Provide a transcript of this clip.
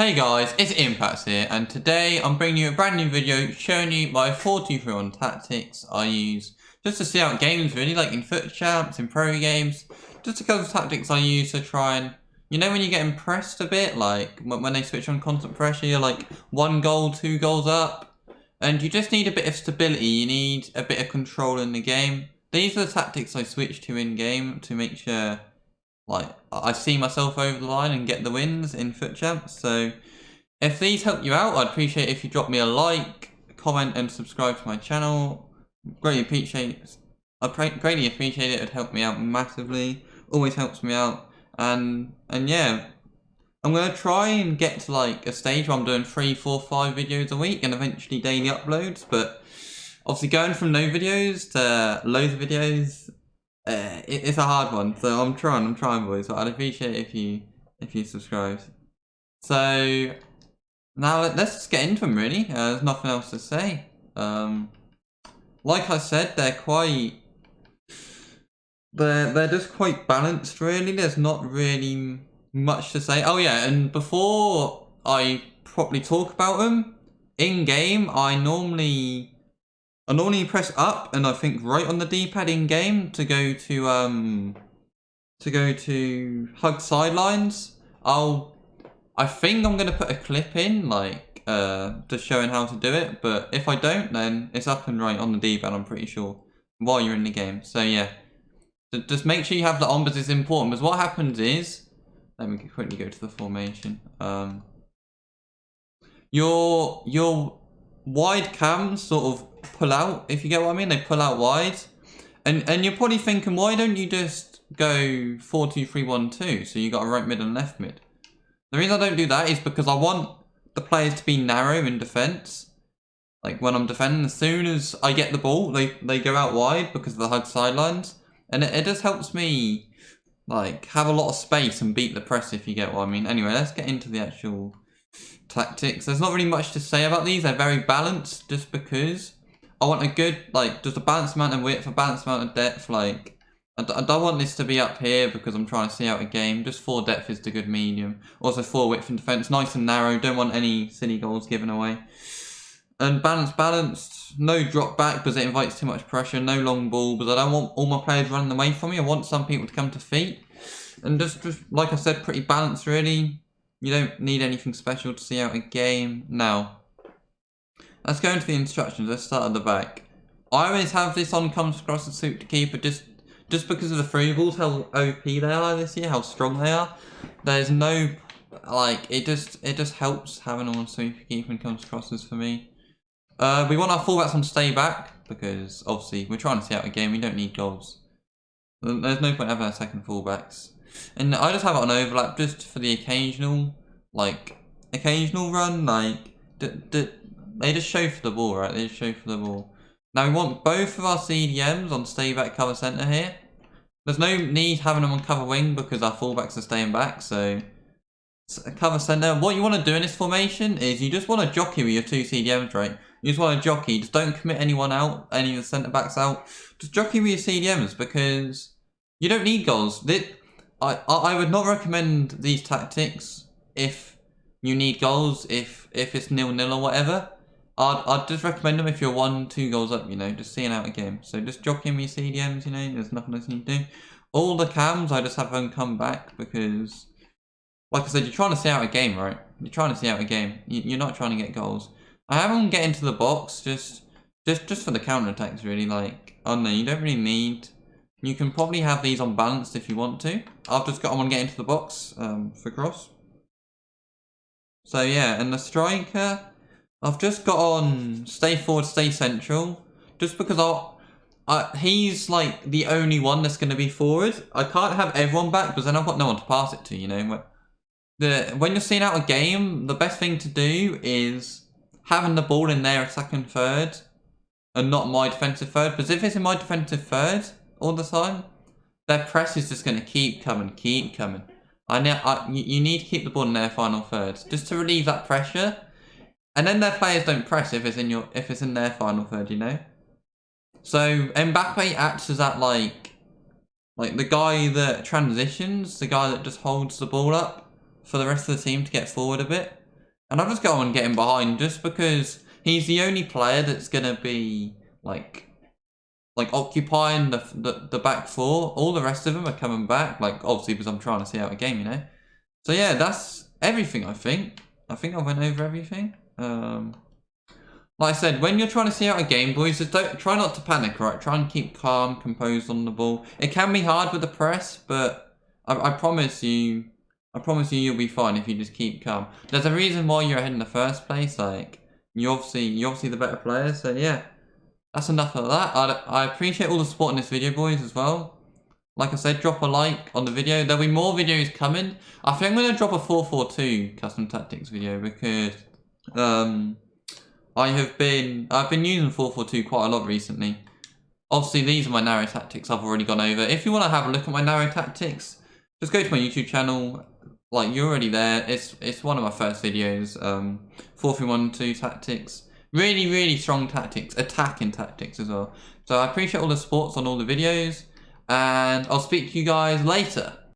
Hey guys, it's Impacts here, and today I'm bringing you a brand new video showing you my 4-2-3-1 tactics I use just to see out games really, like in foot champs, in pro games, just a couple of tactics I use to try and, you know when you get impressed a bit, like when they switch on constant pressure, you're like 1 goal, 2 goals up, and you just need a bit of stability, you need a bit of control in the game. These are the tactics I switch to in game to make sure I see myself over the line and get the wins in foot champs. So if these help you out, I'd appreciate if you drop me a like, comment and subscribe to my channel. Greatly appreciate it. It would help me out massively. Always helps me out. And yeah, I'm gonna try and get to like a stage where I'm doing 3, 4, 5 videos a week and eventually daily uploads. But obviously going from no videos to loads of videos, it's a hard one, so I'm trying, boys. But I'd appreciate it if you subscribe. So now let's just get into them. Really, there's nothing else to say. Like I said, they're just quite balanced. Really, there's not really much to say. Oh yeah, and before I properly talk about them in game, I normally press up and I think right on the D-pad in game to go to hug sidelines. I think I'm gonna put a clip in like just showing how to do it, but if I don't, then it's up and right on the D-pad, I'm pretty sure, while you're in the game. So yeah, just make sure you have that on because it's important, because what happens is, let me quickly go to the formation. Your wide cams sort of pull out, if you get what I mean. They pull out wide, and you're probably thinking, why don't you just go 4-2-3-1-2, so you got a right mid and left mid? The reason I don't do that is because I want the players to be narrow in defense. Like when I'm defending, as soon as I get the ball, they go out wide because of the hug sidelines, and it just helps me like have a lot of space and beat the press, if you get what I mean. Anyway, let's get into the actual tactics. There's not really much to say about these. They're very balanced, just because I want a good, like, just a balanced amount of width, a balanced amount of depth. Like, I don't want this to be up here because I'm trying to see out a game. Just 4 depth is the good medium. Also 4 width and defense, nice and narrow. Don't want any silly goals given away. And balanced, no drop back because it invites too much pressure. No long ball because I don't want all my players running away from me. I want some people to come to feet. And just like I said, pretty balanced really. You don't need anything special to see out a game. Now, let's go into the instructions. Let's start at the back. I always have this on comes across the suit to keeper just because of the through balls, how OP they are this year, how strong they are. There's no, like, it just helps having them on super keeper and comes crosses for me. We want our fullbacks on stay back because obviously we're trying to see out a game. We don't need goals. There's no point having our second fullbacks. And I just have it on overlap just for the occasional run, like, they just show for the ball, right? They just show for the ball. Now we want both of our CDMs on stay back cover centre here. There's no need having them on cover wing because our fullbacks are staying back, so cover centre. What you want to do in this formation is you just want to jockey with your 2 CDMs, right? You just want to jockey, just don't commit anyone out, any of the centre backs out. Just jockey with your CDMs because you don't need goals. I would not recommend these tactics if you need goals, if it's 0-0 or whatever. I'd just recommend them if you're 1-2 goals up, you know, just seeing out a game. So just jockeying me CDMs, you know, there's nothing else you need to do. All the cams, I just have them come back because, like I said, you're trying to see out a game, right? You're trying to see out a game. You're not trying to get goals. I have them get into the box just for the counter attacks, really. Like, oh no, you don't really need. You can probably have these on balanced if you want to. I've just got them on get into the box for cross. So yeah, and the striker, I've just got on stay forward, stay central. Just because he's like the only one that's going to be forward. I can't have everyone back because then I've got no one to pass it to, you know. When you're seeing out a game, the best thing to do is having the ball in their second third and not my defensive third. Because if it's in my defensive third all the time, their press is just going to keep coming. You need to keep the ball in their final third just to relieve that pressure, and then their players don't press if it's in their final third, you know. So Mbappe acts as that like the guy that transitions, the guy that just holds the ball up for the rest of the team to get forward a bit. And I've just got on getting behind just because he's the only player that's gonna be like occupying the back four. All the rest of them are coming back, like obviously because I'm trying to see out a game, you know. So yeah, that's everything. I think I went over everything. Like I said, when you're trying to see out a game, boys, just try not to panic, right? Try and keep calm, composed on the ball. It can be hard with the press, but I promise you, you'll be fine if you just keep calm. There's a reason why you're ahead in the first place. Like you're obviously the better player. So yeah, that's enough of that. I appreciate all the support in this video, boys, as well. Like I said, drop a like on the video. There'll be more videos coming. I think I'm gonna drop a 4-4-2 custom tactics video because I've been using 4-4-2 quite a lot recently. Obviously, these are my narrow tactics I've already gone over. If you want to have a look at my narrow tactics, just go to my YouTube channel. Like, you're already there. It's one of my first videos. 4-3-1-2 tactics. Really, really strong tactics. Attacking tactics as well. So I appreciate all the supports on all the videos. And I'll speak to you guys later.